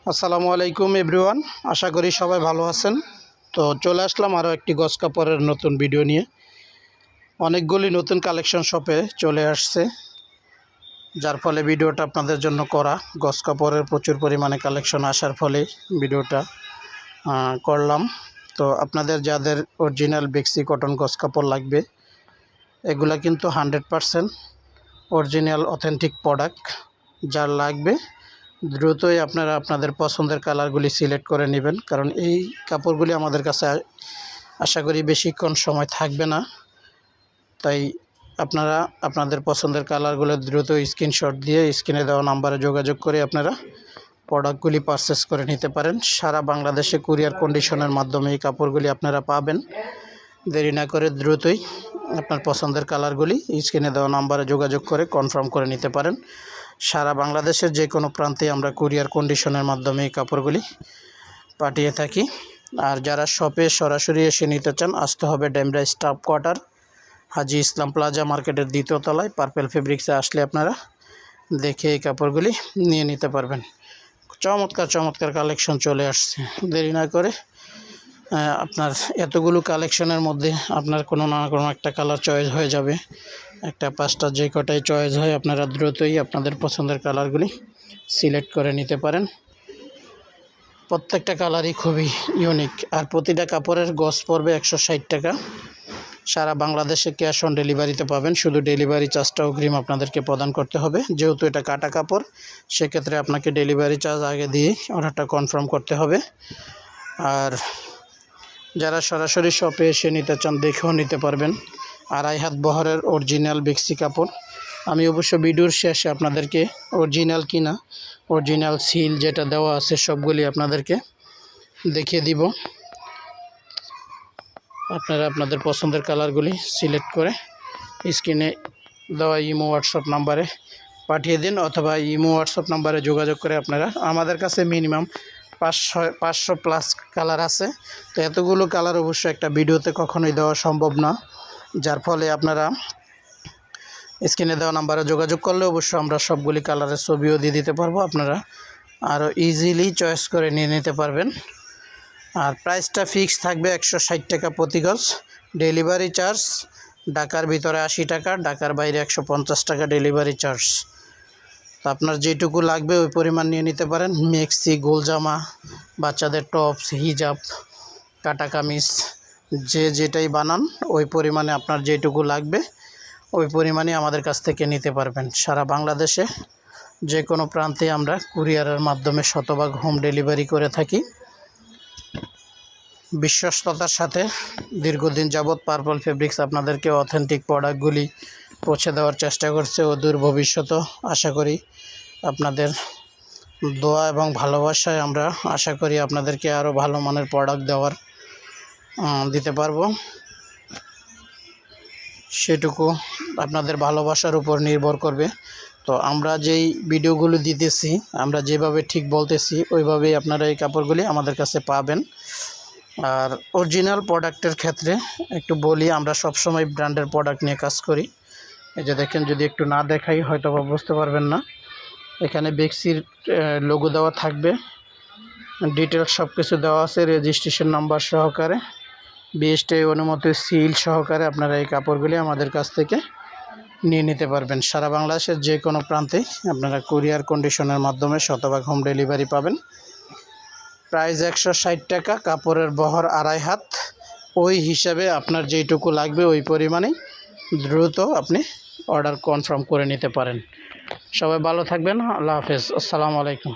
আসসালামু আলাইকুম এভরিওয়ান, আশা করি সবাই ভালো আছেন। তো চলে আসলাম আরও একটি গজ কাপড়ের নতুন ভিডিও নিয়ে। অনেকগুলি নতুন কালেকশন শপে চলে আসছে, যার ফলে ভিডিওটা আপনাদের জন্য করা। গজ কাপড়ের প্রচুর পরিমাণে কালেকশন আসার ফলে ভিডিওটা করলাম। তো আপনাদের যাদের অরিজিনাল বেক্সি কটন গজ কাপড় লাগবে, এগুলা কিন্তু 100% অরিজিনাল অথেন্টিক প্রোডাক্ট। যার লাগবে দ্রুতই আপনারা আপনাদের পছন্দের কালারগুলি সিলেক্ট করে নেবেন, কারণ এই কাপড়গুলি আমাদের কাছে আশা করি বেশিক্ষণ সময় থাকবে না। তাই আপনারা আপনাদের পছন্দের কালারগুলো দ্রুত স্ক্রিনশট দিয়ে স্ক্রিনে দেওয়া নাম্বারে যোগাযোগ করে আপনারা প্রোডাক্টগুলি পারচেস করে নিতে পারেন। সারা বাংলাদেশে কুরিয়ার কন্ডিশনের মাধ্যমে এই কাপড়গুলি আপনারা পাবেন। দেরি না করে দ্রুতই আপনার পছন্দের কালারগুলি স্ক্রিনে দেওয়া নাম্বারে যোগাযোগ করে কনফার্ম করে নিতে পারেন। সারা বাংলাদেশের যে কোনো প্রান্তে আমরা কুরিয়ার কন্ডিশনের মাধ্যমে এই কাপড়গুলি পাঠিয়ে থাকি। আর যারা শপে সরাসরি এসে নিতে চান, আসতে হবে ডেমরা স্টাফ কোয়ার্টার, হাজি ইসলাম প্লাজা মার্কেটের দ্বিতীয় তলায় পার্পেল ফেব্রিক্সে আসলে আপনারা দেখে এই কাপড়গুলি নিয়ে নিতে পারবেন। চমৎকার চমৎকার কালেকশন চলে আসছে। দেরি না করে আপনার এতগুলো কালেকশনের মধ্যে আপনার কোনো না কোনো একটা কালার চয়েস হয়ে যাবে। একটা পাঁচটা যে কটাই চয়েস হয়, আপনারা দ্রুতই আপনাদের পছন্দের কালারগুলি সিলেক্ট করে নিতে পারেন। প্রত্যেকটা কালারই খুবই ইউনিক, আর প্রতিটা কাপড়ের গজ পড়বে 160 টাকা। সারা বাংলাদেশে ক্যাশ অন ডেলিভারিতে পাবেন, শুধু ডেলিভারি চার্জটা অগ্রিম আপনাদেরকে প্রদান করতে হবে। যেহেতু এটা কাটা কাপড়, সেক্ষেত্রে আপনাকে ডেলিভারি চার্জ আগে দিয়ে অর্ডারটা কনফার্ম করতে হবে। আর যারা সরাসরি শপে এসে নিতে চান, দেখেও নিতে পারবেন। 2.5 হাত বহরের অরিজিনাল বেক্সি কাপড়। আমি অবশ্য ভিডিওর শেষে আপনাদেরকে অরিজিনাল কিনা অরিজিনাল সিল যেটা দেওয়া আছে সবগুলি আপনাদেরকে দেখিয়ে দিব। আপনারা আপনাদের পছন্দের কালারগুলি সিলেক্ট করে স্ক্রিনে দেওয়া ইমো হোয়াটসঅ্যাপ নাম্বারে পাঠিয়ে দিন, অথবা ইমো হোয়াটসঅ্যাপ নাম্বারে যোগাযোগ করে আপনারা, আমাদের কাছে মিনিমাম 500+ কালার আছে। তো এতগুলো কালার অবশ্য একটা ভিডিওতে কখনোই দেওয়া সম্ভব না, যার ফলে আপনারা স্ক্রিনে দেওয়া নাম্বারে যোগাযোগ করলে অবশ্য আমরা সবগুলি কালারের ছবিও দিয়ে দিতে পারবো। আপনারা আরও ইজিলি চয়েস করে নিয়ে নিতে পারবেন। আর প্রাইসটা ফিক্স থাকবে 160 টাকা প্রতি গজ। ডেলিভারি চার্জ ঢাকার ভিতরে 80 টাকা, ঢাকার বাইরে 150 টাকা ডেলিভারি চার্জ। তো আপনার যেটুকু লাগবে ওই পরিমাণ নিয়ে নিতে পারেন। মেক্সি, গোলজামা, বাচ্চাদের টপস, হিজাব, কাটা কামিজ, যেটাই বানান ওই পরিমাণে আপনার যেটুকু লাগবে ওই পরিমাণে আমাদের কাছ থেকে নিতে পারবেন। সারা বাংলাদেশে যে কোনো প্রান্তে আমরা কুরিয়ারের মাধ্যমে শতভাগ হোম ডেলিভারি করে থাকি। বিশ্বস্ততার সাথে দীর্ঘদিন যাবৎ পার্পল ফেব্রিক্স আপনাদেরকে অথেন্টিক প্রোডাক্টগুলি পৌঁছে দেওয়ার চেষ্টা করছে। অদূর ভবিষ্যতেও আশা করি আপনাদের দোয়া এবং ভালোবাসায় আমরা আশা করি আপনাদেরকে আরও ভালো মানের প্রোডাক্ট দিতে পারবো। সেটুকু আপনাদের ভালোবাসার উপর নির্ভর করবে। তো আমরা যেই ভিডিওগুলো দিতেছি, আমরা যেভাবে ঠিক বলতেছি ওইভাবেই আপনারা এই কাপড়গুলি আমাদের কাছে পাবেন। আর অরিজিনাল প্রোডাক্টের ক্ষেত্রে একটু বলি, আমরা সবসময় ব্র্যান্ডের প্রোডাক্ট নিয়ে কাজ করি। এই যে দেখেন, যদি একটু না দেখাই হয়তো বা বুঝতে পারবেন না। এখানে বেক্সির লোগো দেওয়া থাকবে, ডিটেলস সব কিছু দেওয়া আছে, রেজিস্ট্রেশন নাম্বার সহকারে, বিএসটিআই অনুমতি সিল সহকারে আপনারা এই কাপড়গুলি আমাদের কাছ থেকে নিয়ে নিতে পারবেন। সারা বাংলাদেশের যে কোনো প্রান্তেই আপনারা কুরিয়ার কন্ডিশনের মাধ্যমে শতভাগ হোম ডেলিভারি পাবেন। প্রাইস 160 টাকা, কাপড়ের বহর 2.5 হাত। ওই হিসাবে আপনার যেইটুকু লাগবে ওই পরিমাণেই দ্রুত আপনি অর্ডার কনফার্ম করে নিতে পারেন। সবাই ভালো থাকবেন। আল্লাহ হাফেজ। আসসালামু আলাইকুম।